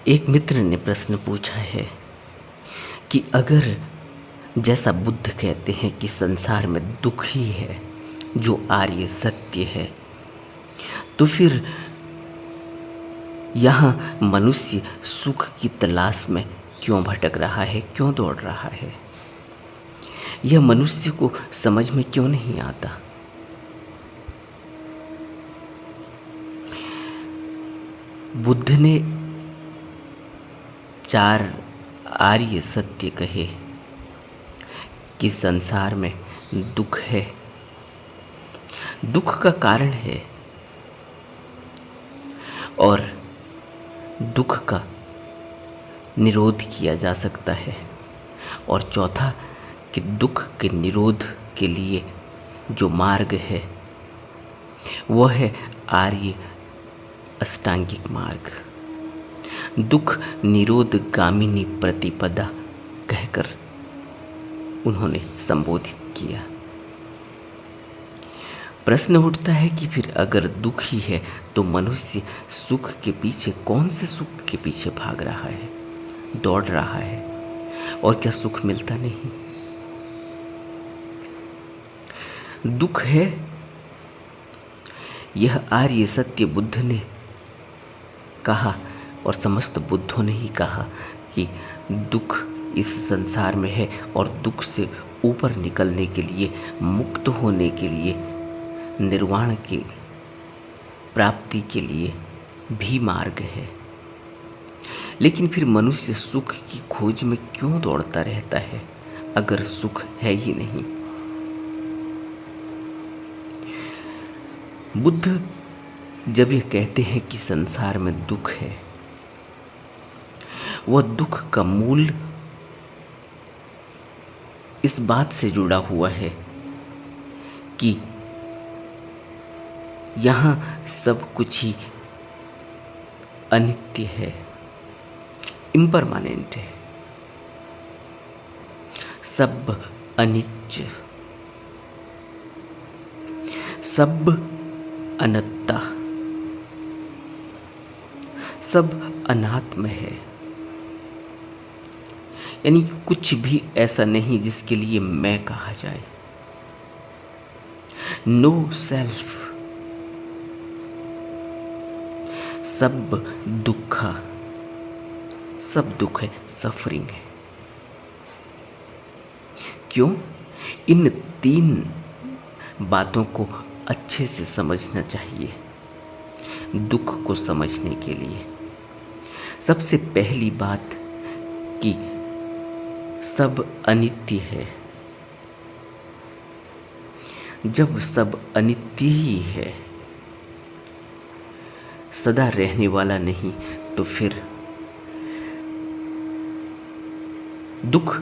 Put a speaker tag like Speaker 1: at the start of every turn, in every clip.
Speaker 1: एक मित्र ने प्रश्न पूछा है कि अगर जैसा बुद्ध कहते हैं कि संसार में दुख ही है जो आर्य सत्य है, तो फिर यहाँ मनुष्य सुख की तलाश में क्यों भटक रहा है, क्यों दौड़ रहा है? यह मनुष्य को समझ में क्यों नहीं आता? बुद्ध ने 4 आर्य सत्य कहे कि संसार में दुख है, दुख का कारण है और दुख का निरोध किया जा सकता है। और चौथा कि दुख के निरोध के लिए जो मार्ग है वह है आर्य अष्टांगिक मार्ग, दुख निरोध गामिनी प्रतिपदा कहकर उन्होंने संबोधित किया। प्रश्न उठता है कि फिर अगर दुख ही है तो मनुष्य सुख के पीछे, कौन से सुख के पीछे भाग रहा है, दौड़ रहा है, और क्या सुख मिलता नहीं? दुख है, यह आर्य सत्य बुद्ध ने कहा और समस्त बुद्धों ने ही कहा कि दुख इस संसार में है और दुख से ऊपर निकलने के लिए, मुक्त होने के लिए, निर्वाण की प्राप्ति के लिए भी मार्ग है। लेकिन फिर मनुष्य सुख की खोज में क्यों दौड़ता रहता है अगर सुख है ही नहीं? बुद्ध जब ये कहते हैं कि संसार में दुख है, वह दुख का मूल इस बात से जुड़ा हुआ है कि यहाँ सब कुछ ही अनित्य है, इम्परमानेंट है, सब अनित्य, सब अनत्ता, सब अनात्म है। यानी कुछ भी ऐसा नहीं जिसके लिए मैं कहा जाए। नो सेल्फ, सब दुखा, सब दुख है, सफरिंग है। क्यों? इन 3 बातों को अच्छे से समझना चाहिए दुख को समझने के लिए। सबसे पहली बात कि सब अनित्य है। जब सब अनित्य ही है, सदा रहने वाला नहीं, तो फिर दुख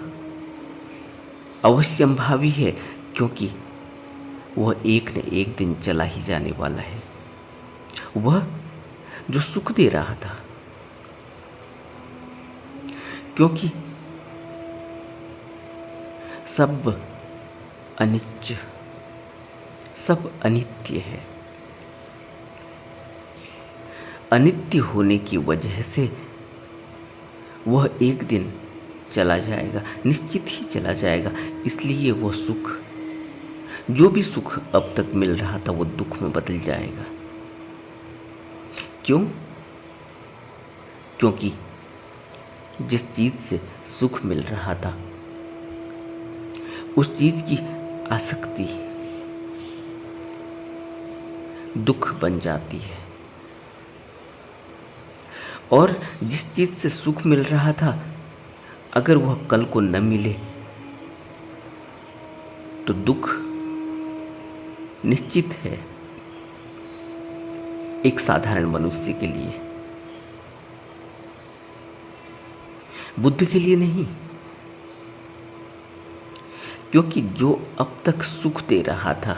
Speaker 1: अवश्यंभावी है, क्योंकि वह एक न एक दिन चला ही जाने वाला है। वह जो सुख दे रहा था, क्योंकि सब अनित्य, सब अनित्य है। अनित्य होने की वजह से वह एक दिन चला जाएगा, निश्चित ही चला जाएगा। इसलिए वह सुख, जो भी सुख अब तक मिल रहा था, वो दुख में बदल जाएगा। क्यों? क्योंकि जिस चीज से सुख मिल रहा था उस चीज की आसक्ति दुख बन जाती है, और जिस चीज से सुख मिल रहा था अगर वह कल को न मिले तो दुख निश्चित है एक साधारण मनुष्य के लिए, बुद्ध के लिए नहीं। क्योंकि जो अब तक सुख दे रहा था,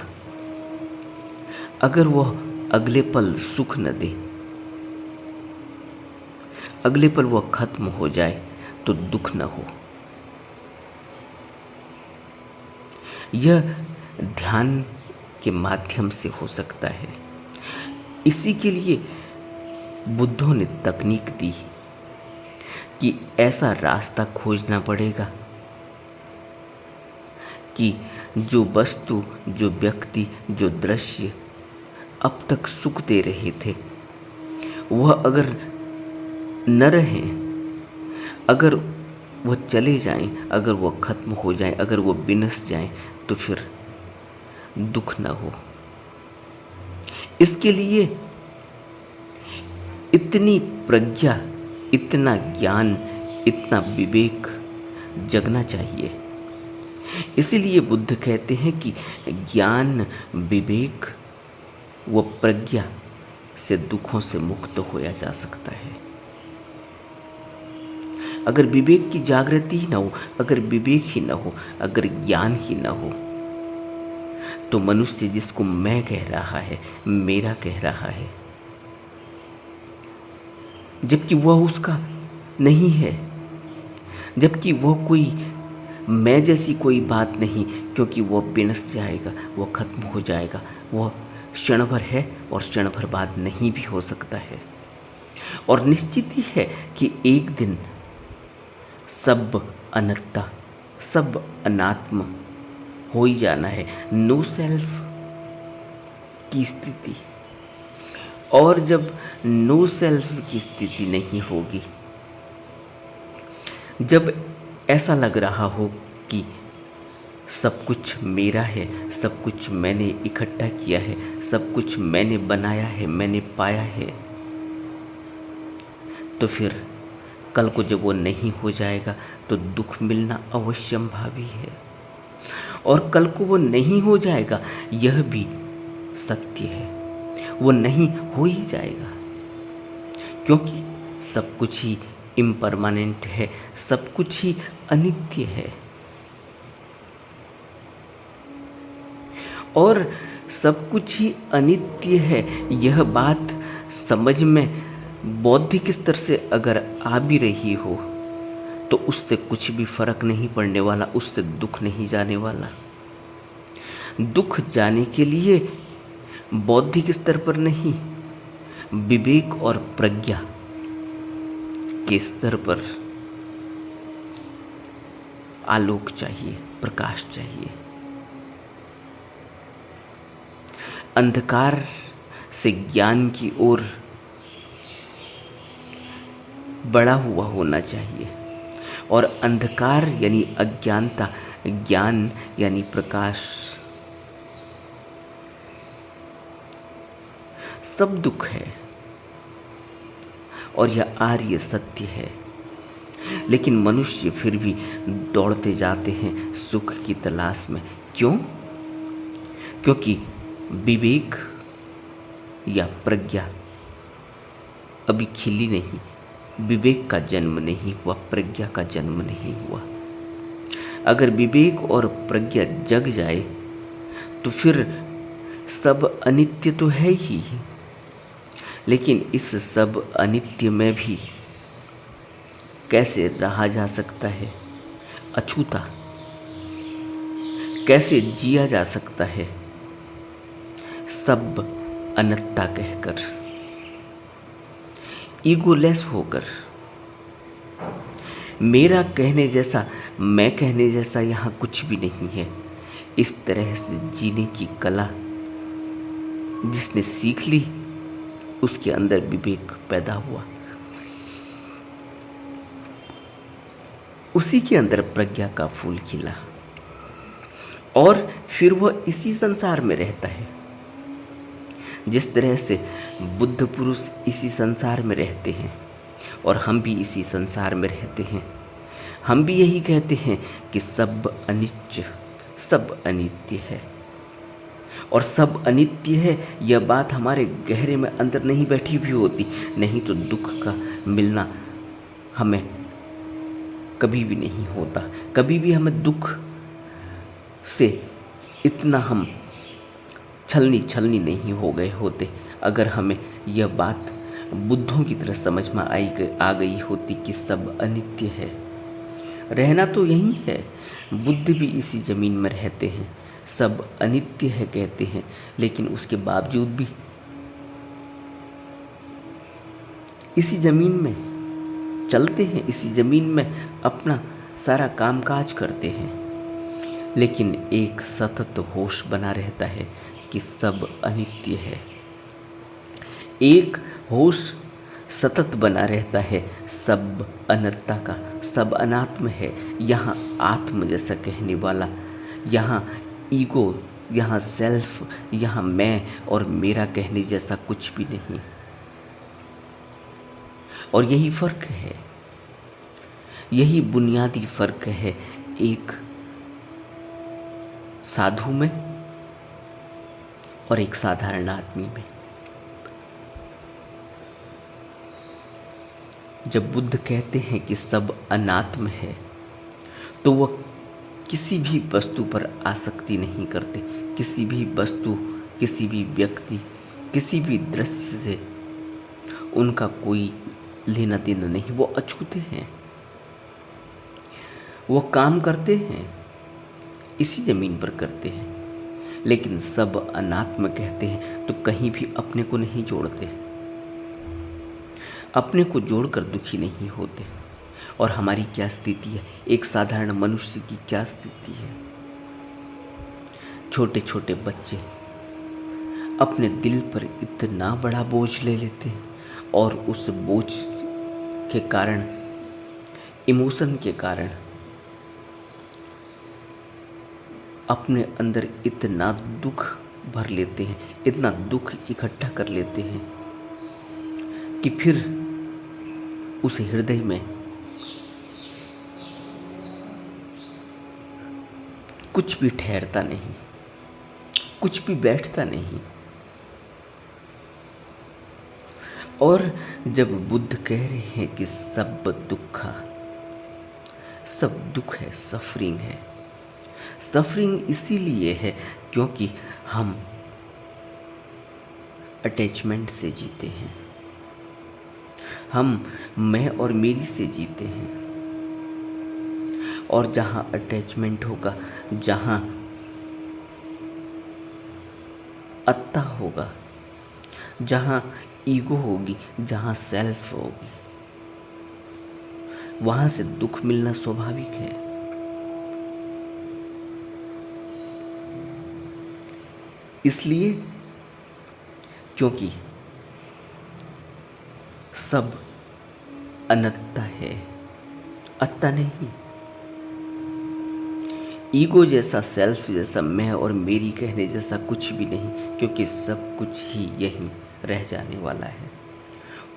Speaker 1: अगर वह अगले पल सुख न दे, अगले पल वह खत्म हो जाए, तो दुख न हो। यह ध्यान के माध्यम से हो सकता है। इसी के लिए बुद्धों ने तकनीक दी कि ऐसा रास्ता खोजना पड़ेगा कि जो वस्तु, जो व्यक्ति, जो दृश्य अब तक सुख दे रहे थे, वह अगर न रहें, अगर वह चले जाएं, अगर वह खत्म हो जाएं, अगर वह विनश जाएं, तो फिर दुख न हो। इसके लिए इतनी प्रज्ञा, इतना ज्ञान, इतना विवेक जगना चाहिए। इसीलिए बुद्ध कहते हैं कि ज्ञान, विवेक व प्रज्ञा से दुखों से मुक्त होया जा सकता है। अगर विवेक की जागृति ही न हो, अगर विवेक ही न हो, अगर ज्ञान ही न हो, तो मनुष्य जिसको मैं कह रहा है, मेरा कह रहा है, जबकि वह उसका नहीं है, जबकि वह कोई मैं जैसी कोई बात नहीं, क्योंकि वह विनश जाएगा, वह खत्म हो जाएगा, वह क्षण भर है और क्षण भर बाद नहीं भी हो सकता है। और निश्चित ही है कि एक दिन सब अनंता, सब अनात्म हो ही जाना है। नो सेल्फ की स्थिति, और जब नो सेल्फ की स्थिति नहीं होगी, जब ऐसा लग रहा हो कि सब कुछ मेरा है, सब कुछ मैंने इकट्ठा किया है, सब कुछ मैंने बनाया है, मैंने पाया है, तो फिर कल को जब वो नहीं हो जाएगा तो दुख मिलना अवश्यंभावी है। और कल को वो नहीं हो जाएगा, यह भी सत्य है, वो नहीं हो ही जाएगा, क्योंकि सब कुछ ही इम्परमानेंट है, सब कुछ ही अनित्य है। और सब कुछ ही अनित्य है, यह बात समझ में बौद्धिक स्तर से अगर आ भी रही हो, तो उससे कुछ भी फर्क नहीं पड़ने वाला, उससे दुख नहीं जाने वाला। दुख जाने के लिए बौद्धिक स्तर पर नहीं, विवेक और प्रज्ञा के स्तर पर आलोक चाहिए, प्रकाश चाहिए। अंधकार से ज्ञान की ओर बढ़ा हुआ होना चाहिए, और अंधकार यानी अज्ञानता, ज्ञान यानी प्रकाश। सब दुख है और यह आर्य सत्य है, लेकिन मनुष्य फिर भी दौड़ते जाते हैं सुख की तलाश में। क्यों? क्योंकि विवेक या प्रज्ञा अभी खिली नहीं, विवेक का जन्म नहीं हुआ, प्रज्ञा का जन्म नहीं हुआ। अगर विवेक और प्रज्ञा जग जाए तो फिर सब अनित्य तो है ही, लेकिन इस सब अनित्य में भी कैसे रहा जा सकता है अछूता, कैसे जिया जा सकता है सब अनंता कहकर, ईगोलेस होकर। मेरा कहने जैसा, मैं कहने जैसा यहाँ कुछ भी नहीं है। इस तरह से जीने की कला जिसने सीख ली, उसके अंदर विवेक पैदा हुआ, उसी के अंदर प्रज्ञा का फूल खिला, और फिर वह इसी संसार में रहता है। जिस तरह से बुद्ध पुरुष इसी संसार में रहते हैं और हम भी इसी संसार में रहते हैं, हम भी यही कहते हैं कि सब अनित्य, सब अनित्य है। और सब अनित्य है, यह बात हमारे गहरे में अंदर नहीं बैठी भी होती, नहीं तो दुख का मिलना हमें कभी भी नहीं होता। कभी भी हमें दुख से इतना हम छलनी नहीं हो गए होते, अगर हमें यह बात बुद्धों की तरह समझ में आ गई होती कि सब अनित्य है। रहना तो यही है, बुद्ध भी इसी ज़मीन में रहते हैं, सब अनित्य है कहते हैं, लेकिन उसके बावजूद भी इसी ज़मीन में चलते हैं, इसी ज़मीन में अपना सारा कामकाज करते हैं, लेकिन एक सतत होश बना रहता है कि सब अनित्य है। एक होश सतत बना रहता है सब अनंतता का, सब अनात्म है। यहाँ आत्म जैसा कहने वाला, यहाँ ईगो, यहाँ सेल्फ, यहाँ मैं और मेरा कहने जैसा कुछ भी नहीं। और यही फर्क है, यही बुनियादी फर्क है एक साधु में और एक साधारण आदमी में। जब बुद्ध कहते हैं कि सब अनात्म है, तो वह किसी भी वस्तु पर आसक्ति नहीं करते, किसी भी वस्तु, किसी भी व्यक्ति, किसी भी दृश्य से उनका कोई लेना देना नहीं। वो अछूते हैं, वो काम करते हैं, इसी ज़मीन पर करते हैं, लेकिन सब अनात्म कहते हैं तो कहीं भी अपने को नहीं जोड़ते, अपने को जोड़कर दुखी नहीं होते। और हमारी क्या स्थिति है, एक साधारण मनुष्य की क्या स्थिति है। छोटे छोटे बच्चे अपने दिल पर इतना बड़ा बोझ ले लेते हैं और उस बोझ के कारण, इमोशन के कारण अपने अंदर इतना दुख भर लेते हैं, इतना दुख इकट्ठा कर लेते हैं कि फिर उस हृदय में कुछ भी ठहरता नहीं, कुछ भी बैठता नहीं। और जब बुद्ध कह रहे हैं कि सब दुख है, सफरिंग है, सफरिंग इसीलिए है क्योंकि हम अटैचमेंट से जीते हैं, हम मैं और मेरी से जीते हैं। और जहाँ अटैचमेंट होगा, जहाँ अत्ता होगा, जहाँ ईगो होगी, जहाँ सेल्फ होगी, वहाँ से दुख मिलना स्वाभाविक है। इसलिए क्योंकि सब अनंतता है, अत्ता नहीं। ईगो जैसा, सेल्फ जैसा, मैं और मेरी कहने जैसा कुछ भी नहीं, क्योंकि सब कुछ ही यहीं रह जाने वाला है।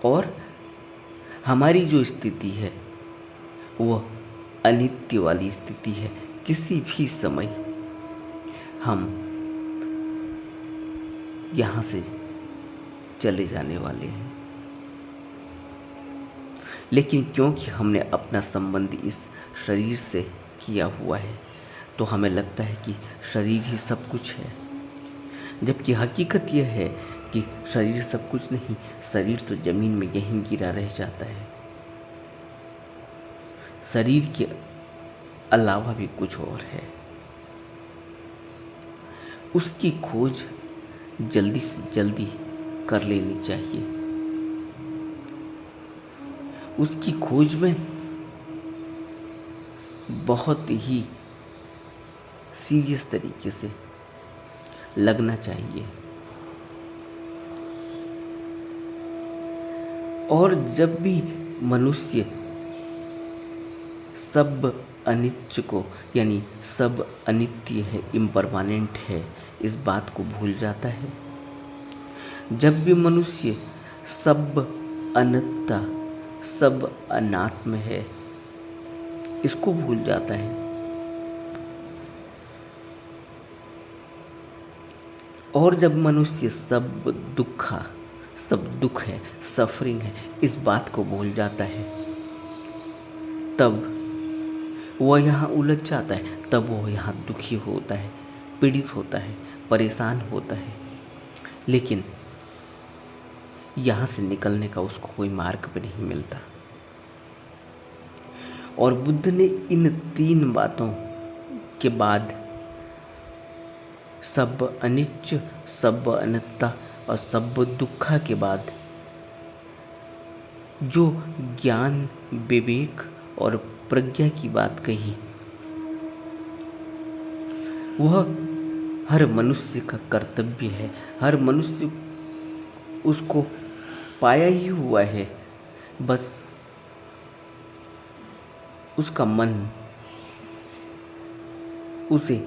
Speaker 1: और हमारी जो स्थिति है वह अनित्य वाली स्थिति है। किसी भी समय हम यहाँ से चले जाने वाले हैं, लेकिन क्योंकि हमने अपना संबंध इस शरीर से किया हुआ है तो हमें लगता है कि शरीर ही सब कुछ है, जबकि हकीकत यह है कि शरीर सब कुछ नहीं। शरीर तो ज़मीन में यहीं गिरा रह जाता है। शरीर के अलावा भी कुछ और है, उसकी खोज जल्दी से जल्दी कर लेनी चाहिए। उसकी खोज में बहुत ही सीरियस तरीके से लगना चाहिए। और जब भी मनुष्य सब अनित्य को, यानी सब अनित्य है, इम्परमानेंट है, इस बात को भूल जाता है, जब भी मनुष्य सब अनंतता, सब अनात्म है, इसको भूल जाता है, और जब मनुष्य सब दुख है, सफरिंग है, इस बात को भूल जाता है, तब वह यहाँ उलझ जाता है, तब वह यहाँ दुखी होता है, पीड़ित होता है, परेशान होता है, लेकिन यहाँ से निकलने का उसको कोई मार्ग भी नहीं मिलता। और बुद्ध ने इन 3 बातों के बाद, सब अनित्य, सब अनंतता और सब दुखा के बाद जो ज्ञान, विवेक और प्रज्ञा की बात कही, वह हर मनुष्य का कर्तव्य है। हर मनुष्य उसको पाया ही हुआ है, बस उसका मन उसे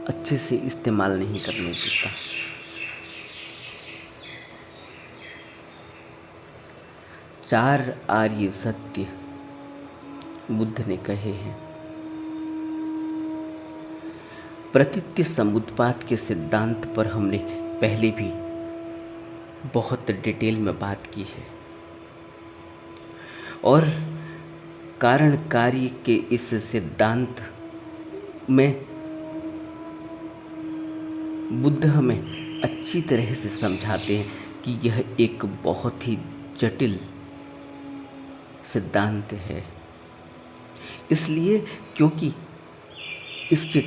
Speaker 1: अच्छे से इस्तेमाल नहीं करने देता। चार आर्य सत्य बुद्ध ने कहे हैं। प्रतीत्य समुत्पाद के सिद्धांत पर हमने पहले भी बहुत डिटेल में बात की है, और कारण कार्य के इस सिद्धांत में बुद्ध हमें अच्छी तरह से समझाते हैं कि यह एक बहुत ही जटिल सिद्धांत है, इसलिए क्योंकि इसके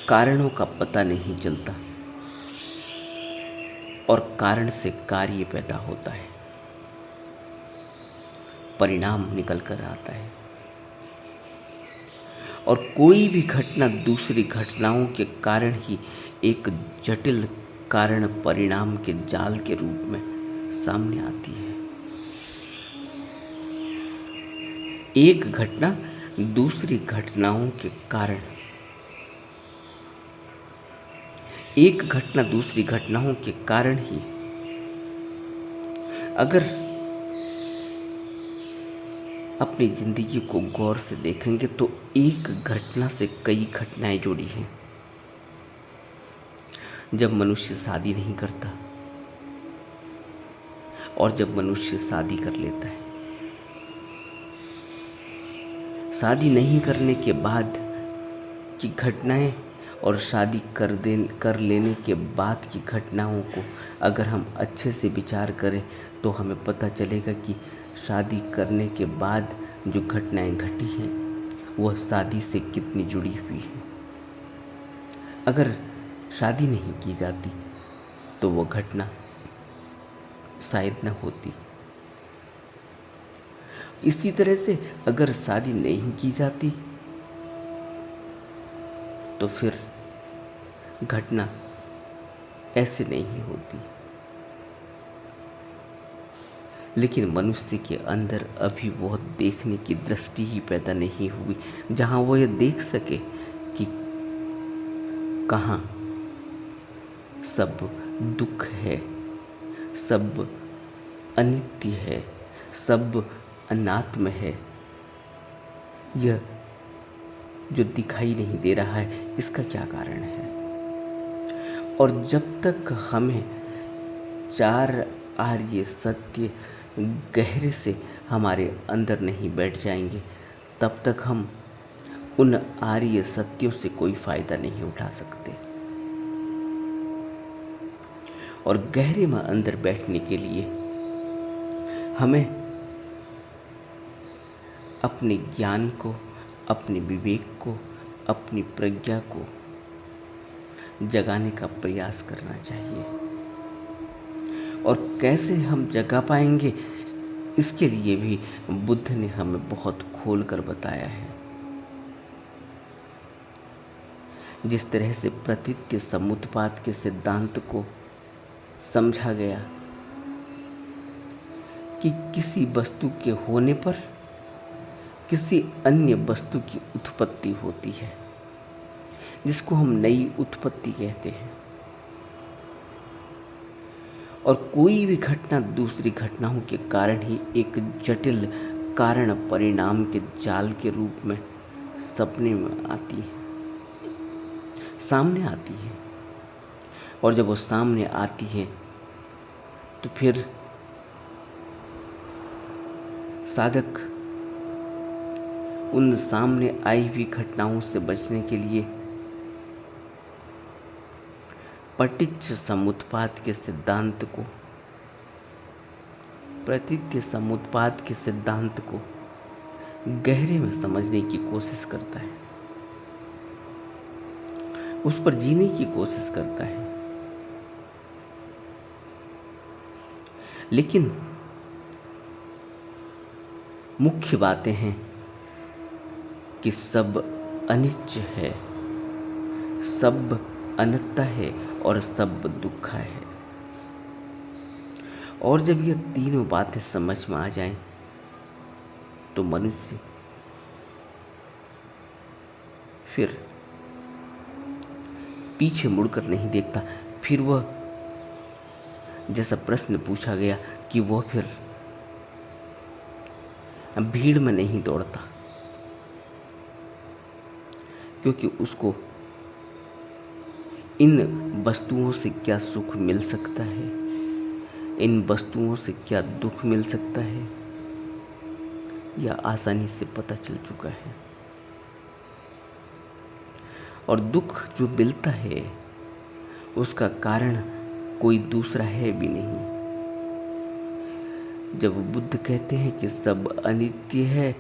Speaker 1: कारणों का पता नहीं चलता और कारण से कार्य पैदा होता है, परिणाम निकल कर आता है, और कोई भी घटना दूसरी घटनाओं के कारण ही एक जटिल कारण परिणाम के जाल के रूप में सामने आती है। एक घटना दूसरी घटनाओं के कारण, एक घटना दूसरी घटनाओं के कारण ही, अगर अपनी जिंदगी को गौर से देखेंगे तो एक घटना से कई घटनाएं जुड़ी हैं। जब मनुष्य शादी नहीं करता और जब मनुष्य शादी कर लेता है, शादी नहीं करने के बाद की घटनाएं और शादी कर लेने के बाद की घटनाओं को अगर हम अच्छे से विचार करें तो हमें पता चलेगा कि शादी करने के बाद जो घटनाएं घटी हैं वह शादी से कितनी जुड़ी हुई हैं। अगर शादी नहीं की जाती तो वो घटना शायद न होती। इसी तरह से अगर शादी नहीं की जाती तो फिर घटना ऐसे नहीं होती। लेकिन मनुष्य के अंदर अभी बहुत देखने की दृष्टि ही पैदा नहीं हुई जहाँ वो ये देख सके कि कहाँ सब दुख है, सब अनित्य है, सब अनात्म है। यह जो दिखाई नहीं दे रहा है इसका क्या कारण है? और जब तक हमें चार आर्य सत्य गहरे से हमारे अंदर नहीं बैठ जाएंगे तब तक हम उन आर्य सत्यों से कोई फायदा नहीं उठा सकते। और गहरे में अंदर बैठने के लिए हमें अपने ज्ञान को, अपने विवेक को, अपनी प्रज्ञा को जगाने का प्रयास करना चाहिए। और कैसे हम जगा पाएंगे इसके लिए भी बुद्ध ने हमें बहुत खोल कर बताया है। जिस तरह से प्रतीत्य समुत्पाद के सिद्धांत को समझा गया कि किसी वस्तु के होने पर किसी अन्य वस्तु की उत्पत्ति होती है, जिसको हम नई उत्पत्ति कहते हैं। और कोई भी घटना दूसरी घटनाओं के कारण ही एक जटिल कारण परिणाम के जाल के रूप में सपने में आती है, सामने आती है। और जब वो सामने आती है तो फिर साधक उन सामने आई हुई घटनाओं से बचने के लिए पटिच्च समुत्पाद के सिद्धांत को, प्रतीत्य समुत्पाद के सिद्धांत को गहरे में समझने की कोशिश करता है, उस पर जीने की कोशिश करता है। लेकिन मुख्य बातें हैं कि सब अनित्य है, सब अनंत है और सब दुख है। और जब ये तीनों बातें समझ में आ जाएं तो मनुष्य फिर पीछे मुड़कर नहीं देखता। फिर वह, जैसा प्रश्न पूछा गया, कि वह फिर भीड़ में नहीं दौड़ता, क्योंकि उसको इन वस्तुओं से क्या सुख मिल सकता है, इन वस्तुओं से क्या दुख मिल सकता है, यह आसानी से पता चल चुका है। और दुख जो मिलता है उसका कारण कोई दूसरा है भी नहीं। जब बुद्ध कहते हैं कि सब अनित्य है,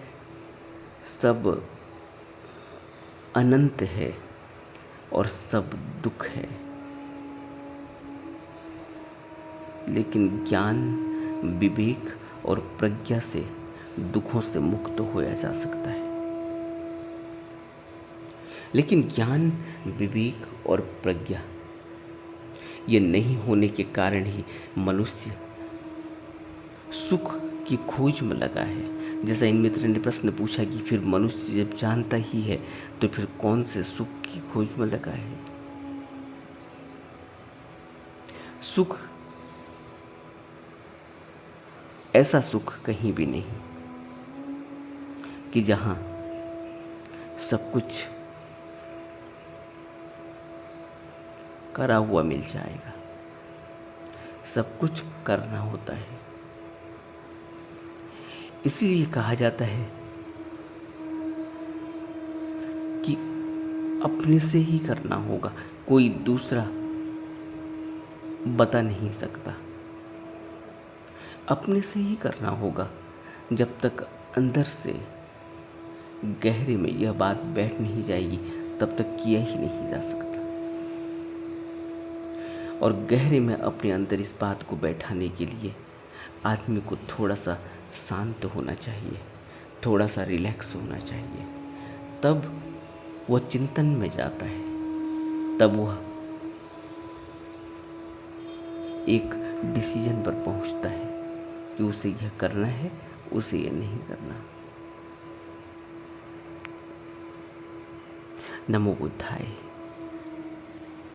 Speaker 1: सब अनंत है और सब दुख है, लेकिन ज्ञान, विवेक और प्रज्ञा से दुखों से मुक्त होया जा सकता है। लेकिन ज्ञान, विवेक और प्रज्ञा ये नहीं होने के कारण ही मनुष्य सुख की खोज में लगा है। जैसा इन मित्र ने प्रश्न पूछा कि फिर मनुष्य जब जानता ही है तो फिर कौन से सुख की खोज में लगा है। सुख, ऐसा सुख कहीं भी नहीं कि जहां सब कुछ करा हुआ मिल जाएगा। सब कुछ करना होता है। इसीलिए कहा जाता है कि अपने से ही करना होगा, कोई दूसरा बता नहीं सकता। अपने से ही करना होगा। जब तक अंदर से गहरे में यह बात बैठ नहीं जाएगी तब तक किया ही नहीं जा सकता। और गहरे में अपने अंदर इस बात को बैठाने के लिए आदमी को थोड़ा सा शांत होना चाहिए, थोड़ा सा रिलैक्स होना चाहिए। तब वह चिंतन में जाता है, तब वह एक डिसीजन पर पहुंचता है कि उसे यह करना है, उसे यह नहीं करना। नमो बुद्धाय।